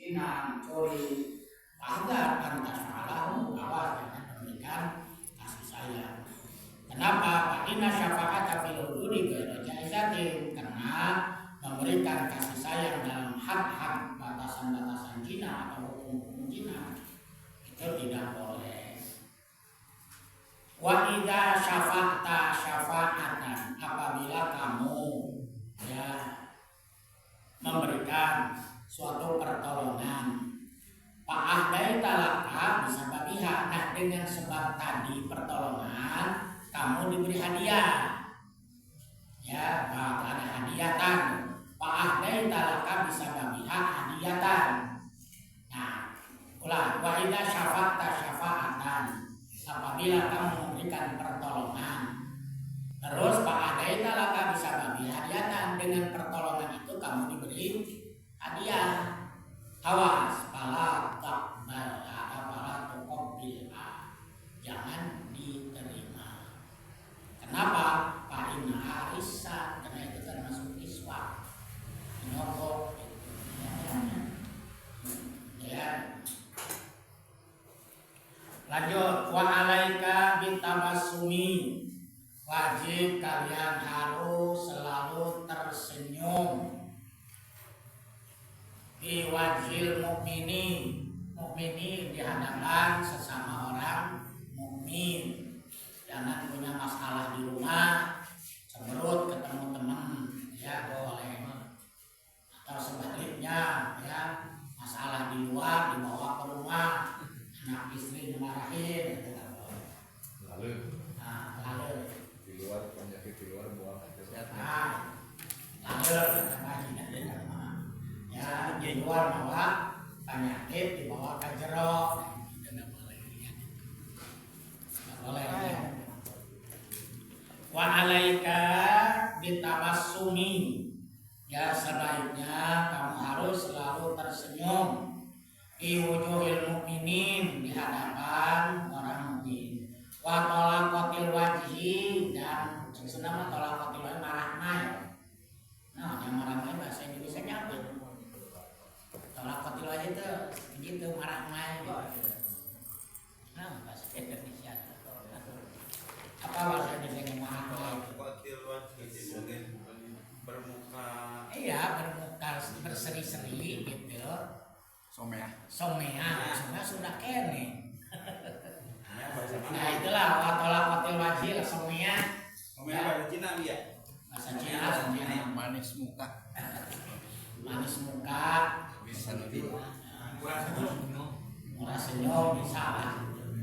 kemiskinan, curi, agar pantas malahu awas jangan memberikan kasih sayang. Kenapa? Karena syafaat fil hududi ghairu jaizatin, karena memberikan kasih sayang dalam hak-hak batasan-batasan zina atau hukum-hukum zina itu tidak boleh. Wa idza syafa'ta syafa'atan, apabila kamu memberikan suatu pertolongan, fa'ahdai talaka bisa babiha, nah dengan sebab tadi pertolongan kamu diberi hadiah, ya ada hadiatan, fa'ahdai talaka bisa babiha hadiatan. Nah, ulah wa idza syafa'ta syafa'atan, apabila kamu memberikan pertolongan, terus fa'ahdai talaka bisa babiha hadiatan, dengan pertolongan itu kamu diberi hadiah. Awas, pala takbal, pala tuqabbil, jangan diterima. Kenapa? Pak Inna Aisyah, karena itu termasuk iswa, nyokok, ya. Lanjut, wa alaika bitabassumi, wajib kalian harus selalu tersenyum. Di wajil mukminin, mukminin di hadapan sesama orang mukmin. Jangan punya masalah di rumah, cemberut ketemu teman, ya boleh. Atau sebaliknya, ya masalah di luar dibawa ke rumah, anak istri dimarahin, itu nggak boleh. Lalu di luar, penyakit di luar buang aja. Ya, di luar bawa penyakit dibawa ke jero, itu nggak boleh. Nggak boleh. Ya. Wa alaika bitabassumi, ya sebaiknya kamu harus selalu tersenyum. Fi wujuhil mukminin, di hadapan orang mukmin. Wa talaqatil wajhi, dan senama talaqatil wajhi marah-marah. Nah, yang marah-marah bahasa Indonesia apa? Talaqatil wajhi itu begitu marah-marah. Nah, bahasa Indonesia. Apa bahasa Indonesia marah-marah? Talaqatil wajhi mungkin bermuka. Iya, bermuka berseri-seri gitu. Somea Sudah kene. Nah, itulah wa talaqatil wajhi somea. Somea bahasa Cina ya. Bahasa Cina manis muka. Manis muka, Bisa nanti. murah senyum bisa lah.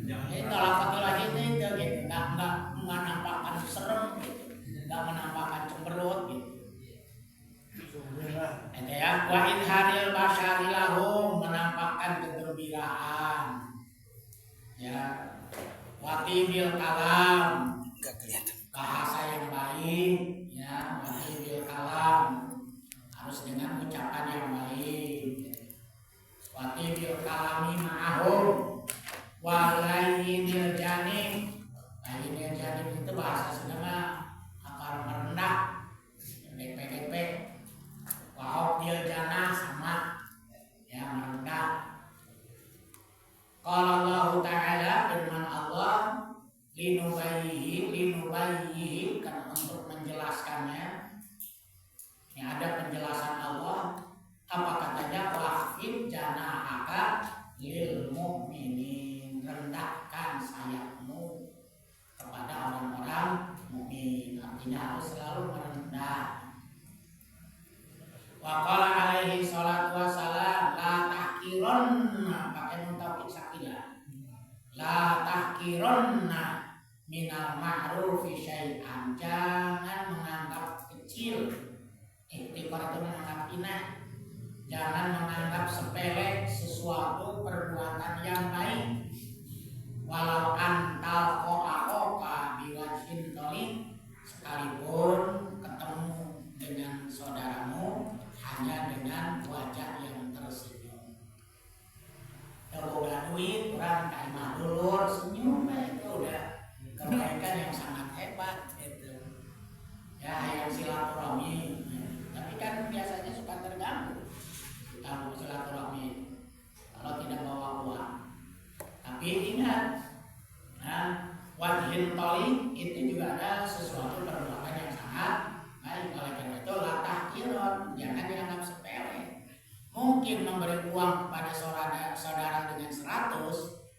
Ini talaqatil wajhi itu gitu, nggak menampakkan serem, gitu. Nggak menampakkan cemberut gitu. Ya, wa idharil basyari lahum, menampakkan kegembiraan. Ya, watibil kalam, bahasa yang baik, ya, watibil kalam, harus dengan ucapan yang baik. Watibil kalami ma'ahum, walainil janim. Lainil janim itu bahasa Sunda akar merendah, gepek-gepek. Wa'afdil janah sama, ya merendah. Qala Allah Ta'ala, firman Allah, linubayyihi, karena untuk menjelaskannya. Ini ada penjelasan Allah. Apa katanya? Wa'afid janahaka lil mu'minin, rendahkan sayapmu kepada orang-orang mukmin. Artinya harus selalu merendah. Wa qala alaihi salatu wassalam, la tahkironna, pakai nun taukid sakilah. La tahkironna minal ma'rufi syai'an, jangan menganggap kecil. Iktikar itu menganggap inah. Jangan menganggap sepele sesuatu perbuatan yang baik. Walau antal koka biwajhin tolik, sekalipun ketemu dengan saudaramu hanya dengan wajah yang tersenyum. Kalau udah duit, kurang kaimah dulur, senyum, itu udah kebaikan yang sangat hebat. Itu ya, yang silaturahmi. Tapi kan biasanya suka terganggu kita silaturahmi. mungkin memberi uang kepada saudara dengan 100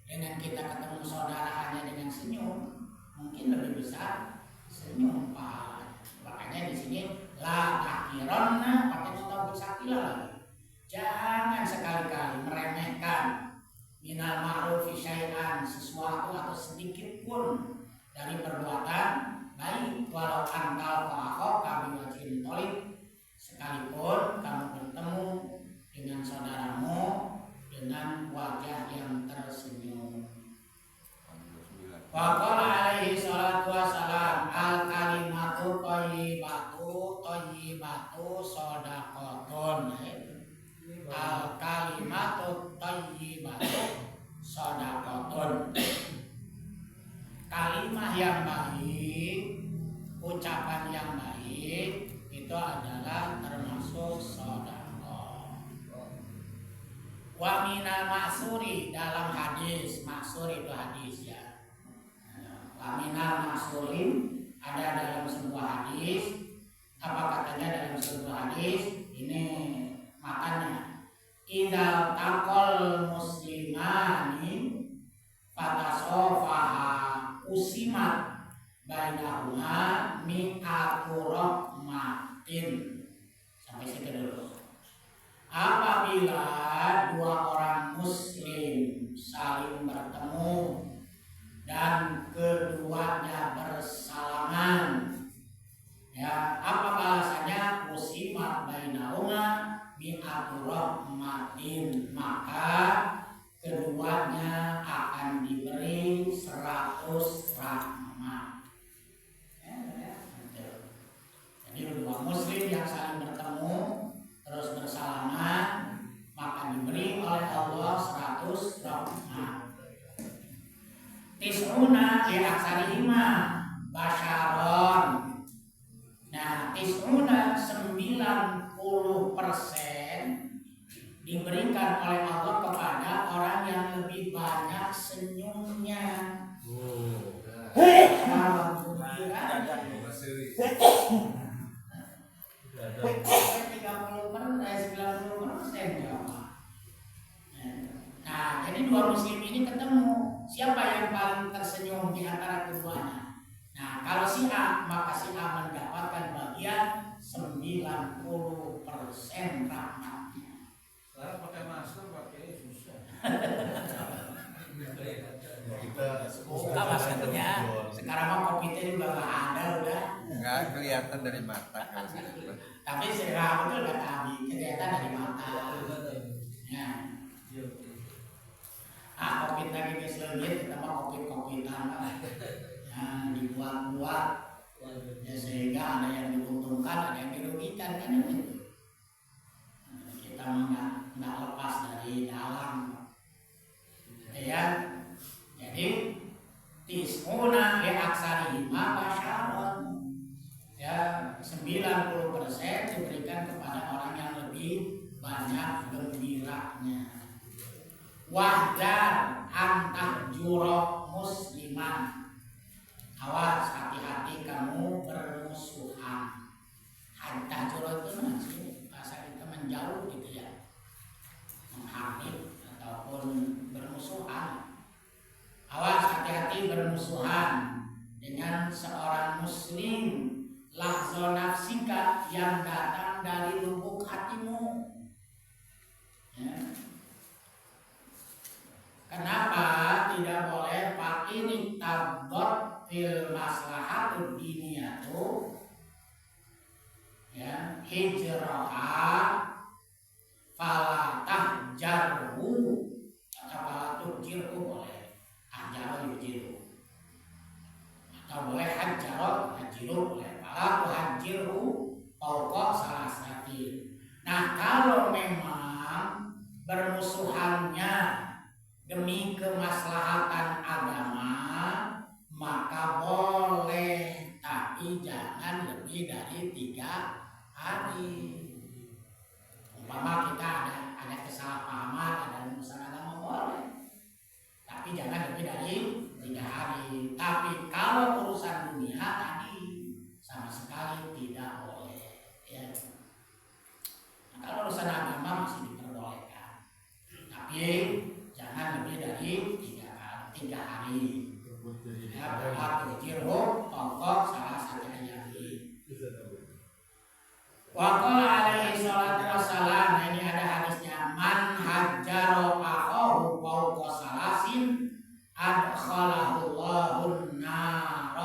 dengan kita ketemu saudara hanya dengan senyum, mungkin lebih besar senyum pahalanya. Makanya di sini la tahqironna pakai nota sakila lagi. Jangan sekali-kali meremehkan minal ma'rufi syai'an, sesuatu atau sedikit pun dari perbuatan baik, walau antal fa'akho kabi wajhin tolik, sekalipun kamu bertemu dengan saudaramu dengan wajah yang tersenyum. Waqala alaihi salatu wassalam al kalimatu thayyibatu shadaqatun. Al kalimatu thayyibatu shadaqatun. Kalimat yang baik, ucapan yang baik itu adalah termasuk sedekah. Wa minal ma'suri, dalam hadis, maksur itu hadis ya. Wa minal ma'suri, ada dalam sebuah hadis. Apa katanya dalam sebuah hadis? Ini makanya idzal taqal muslimani fatasofaha usimat bainahuma mi'atu rahmatin. Sampai situ dulu. Apabila dua orang muslim saling bertemu dan keduanya bersalaman, ya, apa balasannya? Usimat bainahuma mi'atu rahmatin, maka keduanya akan diberi 100 rahmat. Jadi dua muslim yang saling bertemu terus bersalaman, maka diberi oleh Allah 100 rahmat. Tis'una li aksarihima basyaron. Nah, tis'una 90% diberikan oleh Allah kepada orang yang lebih banyak senyumnya. Nah, jadi dua muslim ini ketemu, siapa yang paling tersenyum di antara keduanya? Nah, kalau si A, maka si A mendapatkan bagian 90% rahmatnya. Sekarang pakai masker, pakai susah. Buka maskernya. Sekarang mah covid juga nggak ada udah. Nggak kelihatan dari mata kalau sudah. Tapi sekarang itu udah tadi kelihatan dari mata. Ya. Covid lagi keseluruhan kita mah covidan kan. Yang dibuat-buat. Ya, sehingga ada yang diuntungkan, ada yang dirugikan kan itu. Kita nggak lepas dari dalam. Ya. Jadi tis'una li aksarihima basyaron. Ya, 90% diberikan kepada orang yang lebih banyak gembiranya. Wahdar antah juro musliman. Awas, hati-hati kamu bermusuhan. Antah juro itu masih bahasa kita menjauh gitu ya, menghardik ataupun bermusuhan. Awas, hati-hati bermusuhan dengan seorang muslim lahzo nafsika yang datang dari lubuk hatimu. Ya. Kenapa tidak boleh pakini tabot fil maslahatud diniyatu, ya, hijrah falatah jarhu atau falatut jirhu boleh, hajaroh yujiru, atau boleh hajiru boleh, falatu hajiru pokok salah satu. Nah, kalau memang bermusuhannya demi kemaslahatan agama, maka boleh, tapi jangan lebih dari 3 hari. Umpama kita ada kesalahpahaman, ada urusan agama boleh, tapi jangan lebih dari 3 hari. Tapi kalau urusan dunia tadi sama sekali tidak boleh. Ya. Nah, kalau urusan agama masih diperbolehkan. jangan lebih dari 3 hari. Ya, berhak kirhu pokok salah satu hari. Wa qala alaihi salatu wassalam, ini ada hadisnya, man hajjaro akhahu fawqa salasin adkhalahu Allahun nar.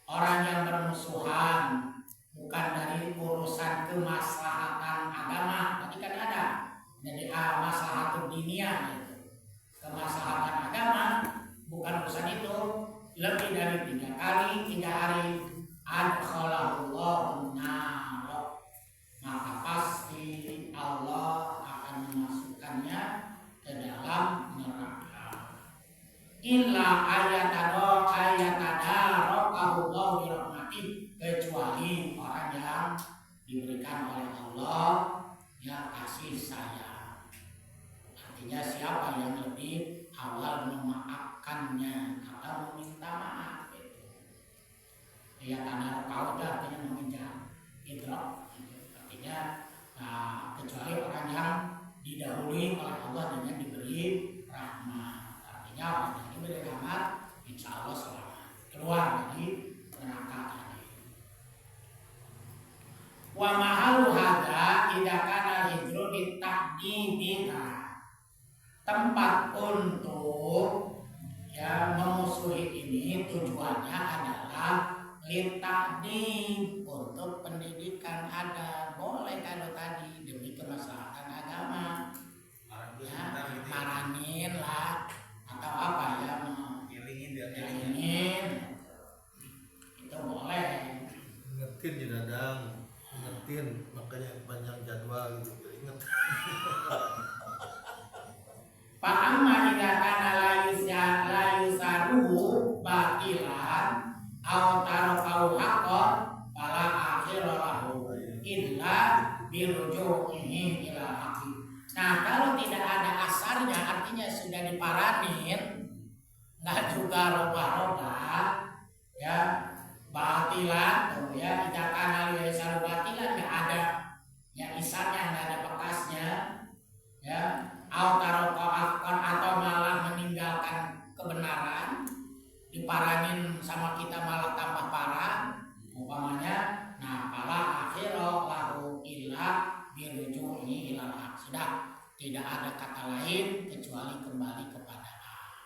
Orang yang bermusuhan bukan dari urusan kemaslahatan agama, tadi kan ada jadi maslahatul dunia gitu. Kemaslahatan agama bukan urusan itu, lebih dari 3 kali 3 hari adkhalahu Allahun nar, maka pasti Allah akan memasukkannya ke dalam neraka. Illa ayatadarahu bi rahmatih, kecuali orang yang diberikan oleh Allah ya kasih sayang. Artinya siapa yang lebih awal memaafkannya atau meminta maaf itu. Ya karena kalau artinya meminjam idrak, artinya kecuali orang yang didahului oleh Allah dengan diberi rahmat. Artinya orang yang diberi rahmat insya Allah selamat keluar dari neraka tadi. Wa mahalu hadza idza kana hijru bitaqdidina, tempat untuk ya memusuhi ini tujuannya adalah litakdim, untuk pendidikan. Ada boleh kalau tadi demi kemaslahatan agama ya, marangin lah atau apa ya, ngilingin itu boleh. Ingetin di dadang, ingetin, makanya panjang jadwal gitu, inget. Pak amma idza kana la yusaru batilan aw tarakau haqqan fala akhira lahu illa biruju'ihi ila haqqi. Nah, kalau tidak ada asarnya, artinya sudah diparanin, nggak juga robah-robah ya, batilan tuh ya, idza kana la yusaru batilan, nggak ada ya isarnya, nggak ada bekasnya ya, atau malah meninggalkan kebenaran, diparanin sama kita malah tambah parah umpamanya. Nah, pala akhirah lahu illa birujui ilal haq, sudah tidak ada kata lain kecuali kembali kepada Allah.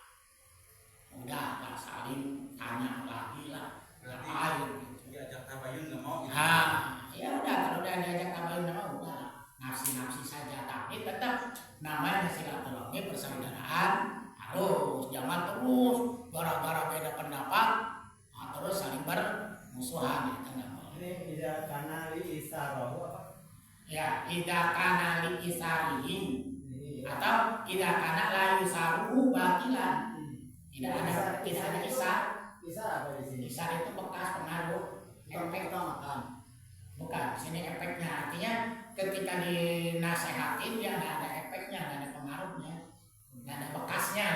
Udah lah, saling tanya lagi lah ngapain gitu. Diajak tabayun nggak mau gitu. Nah, ya udah, kalau udah diajak tabayun nggak mau, udah nafsi-nafsi saja, tapi tetap namanya silaturahmi persaudaraan harus, jangan terus gara-gara beda pendapat terus saling bermusuhan, itu nggak boleh. Ini tidak karena li isarahu apa? Ya, tidak karena li isarihi atau tidak karena la yusaru batilan. Tidak ada isar. Isar apa di sini? Isar itu bekas pengaruh efek. makan. Bukan, di sini efeknya, artinya ketika dinasehatin dia nggak ada efeknya, nggak ada pengaruhnya, nggak ada bekasnya.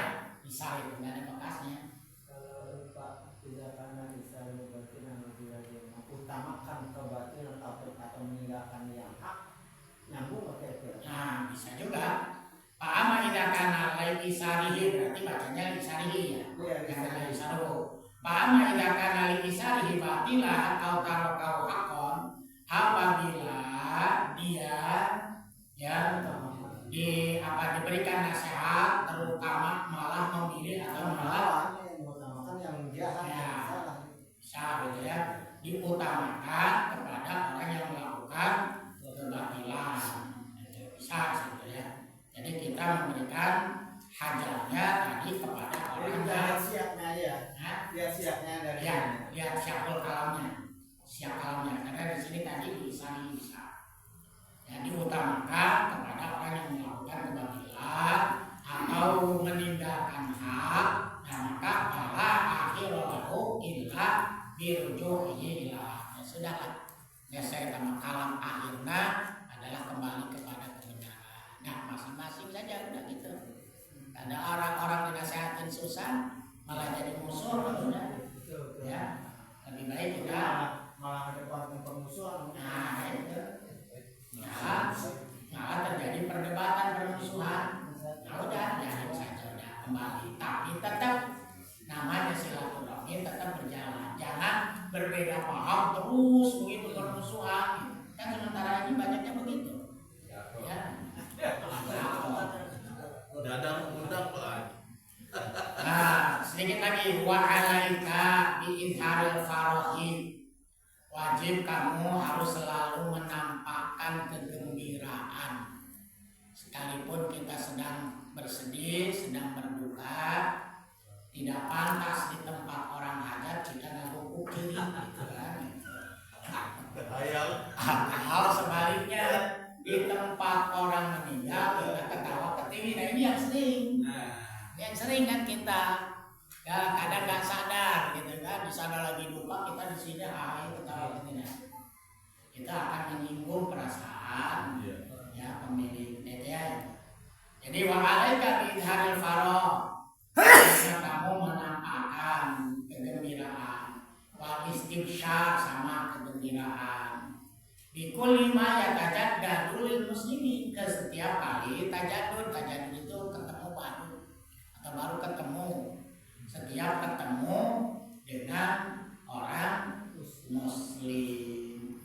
Isar itu nggak ada bekasnya. Kalau lupa tidak karena isar batilan lagi mengutamakan kebatilan atau meninggalkan yang hak, nyambung pakai itu. Nah, bisa juga. Pak Ama tidak karena lain isarihi, berarti bacanya isarihi ya. Karena lain isaruh. Pak Ama tidak karena lain isarihi batilan atau tarakau hakon, apabila dia ya diberikan nasihat, terutama malah memilih atau malah mengutamakan yang jahat, ya, yang salah. bisa gitu ya, diutamakan kepada orang yang melakukan kebatilan, bisa gitu ya. Jadi kita memberikan hajarnya tadi kepada orang yang Siapnya ya. Lihat siapnya dari ya, lihat siapul kalamnya, siap kalamnya, karena di sini tadi bisa ya, diutamakan kepada orang yang melakukan kebatilan atau meninggalkan hak. Nah, maka pala akhirahu illa birjuhi ila, ya sudahlah, ya saya sama kalam akhirnya adalah kembali kepada kebenaran. Nah, masing-masing saja udah gitu. Ada orang-orang dinasehatin susah malah jadi musuh, udah ya, lebih baik kita malah ada permusuhan. nah itu ya, berbeda paham terus begitu bermusuhan. Kan sementara ini banyaknya begitu. Ya. Dadang undang lagi. Nah, sedikit lagi wa alaika bi idharil farahi. Wajib kamu harus selalu menampakkan kegembiraan. Sekalipun kita sedang bersedih, sedang berduka, tidak pantas di tempat orang hajat kita ngabuk kiri gitu kan. Hal sebaliknya di tempat orang meninggal kita ketawa ketiwi. Nah ini yang sering kan kita ya kadang nggak sadar gitu kan, disadar lagi lupa kita di sini ketawa ketiwi. Kita akan menyinggung perasaan ya pemilik ya. Jadi wa alaika bi idharil farah, kamu menampakkan kegembiraan, wa istibsyar sama kegembiraan. Di kulli ma yatajaddadul muslimin, ke setiap kali tajaddud itu ketemu baru atau baru ketemu, setiap ketemu dengan orang muslim.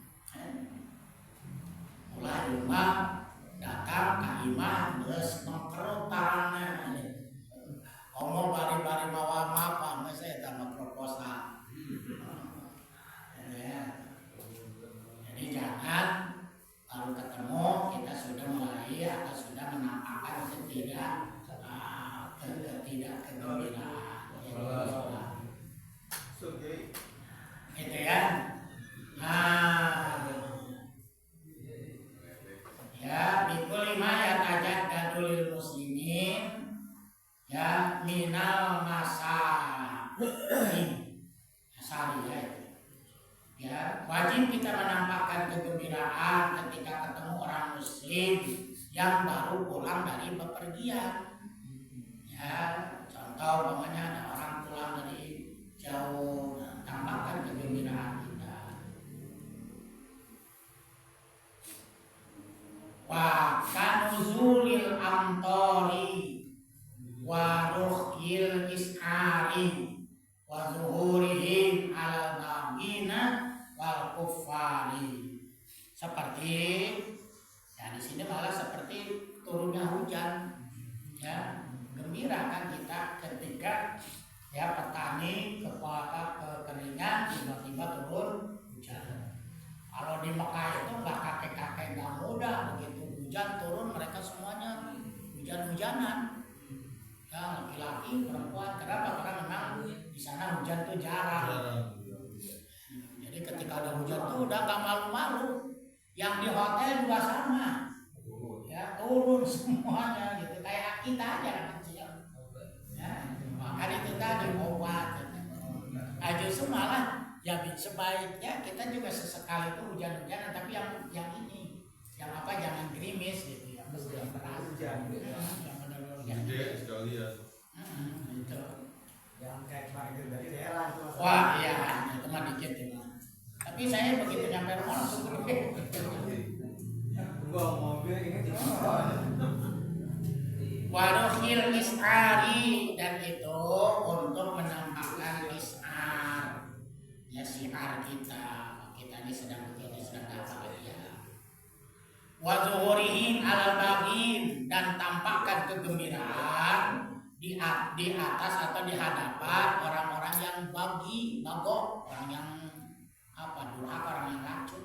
Mulai rumah datang ke imah terus mengkerut tarangnya. Ngomong bari-bari mawa apa saya tambah proposal. Jadi jangan baru ketemu kita sudah mulai atau sudah menampakkan kegembiraan. Gitu ya. Nah, ya bikul lima ya tajaddadul muslimin ya minal ya wajib kita menampakkan kegembiraan ketika ketemu orang muslim yang baru pulang dari bepergian. Ya contoh umpamanya ada orang pulang dari jauh, tampakkan kegembiraan kita. Wa kanuzulil amtori wa ruhyil is'ari wa zuhurihim al bagina wal kuffari. Seperti ya di sini malah seperti turunnya hujan. Ya, gembira kan kita ketika ya petani kekeringan tiba-tiba turun hujan. Kalau di Mekah itu nggak kakek-kakek nggak muda, begitu hujan turun mereka semuanya hujan-hujanan. Ya laki-laki, perempuan, kenapa? Karena memang di sana hujan tuh jarang. Jadi ketika ada hujan tuh udah nggak malu-malu. Yang di hotel juga sama, ya turun semuanya gitu kayak kita aja anak kecil. Ya, maka itu tadi obat. Nah, justru malah ya sebaiknya kita juga sesekali itu hujan-hujanan, tapi yang ini, yang apa jangan gerimis gitu, yang beras, yang benar-benar Gede sekali ya. Itu. Yang kayak kemarin itu dari daerah itu. Wah iya, itu mah dikit ya. Tapi saya begitu nyampe rumah langsung gede. Gua mobil ini Waruhil is'ari, dan itu untuk menampakkan is'ar ya siar kita ini sedang begini, sedang apa ya. Wa zuhurihim alal baghin, dan tampakkan kegembiraan di atas atau di hadapan orang-orang yang bagok, orang yang apa durhaka, orang yang racun.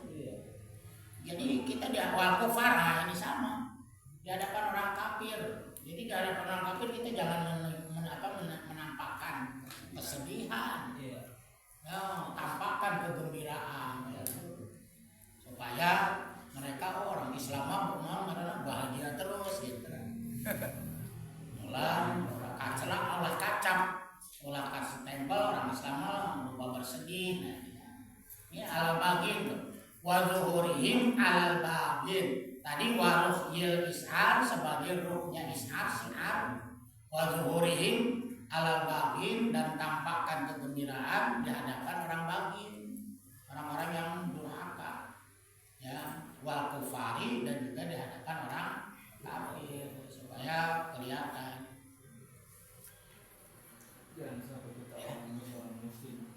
Jadi kita di awal kufar ini sama di hadapan orang kafir. Jadi di hadapan orang kafir kita jangan menampakkan kesedihan, ya, tampakkan kegembiraan, ya, supaya mereka orang Islam karena bahagia terus gitu. Olah kasih tempel orang Islam lupa bersedih. Ini alal bagin tuh. Wa zuhurihim alal bagin. Tadi waruhil is'ar sebagai ruhnya is'ar si'ar. Wa zuhurihim alal bagin, dan tampakkan kegembiraan di hadapan orang bagin, orang-orang yang durhaka. Ya, wal kufari, dan juga di hadapan orang kafir supaya kelihatan. yang sampai kita orang muslim.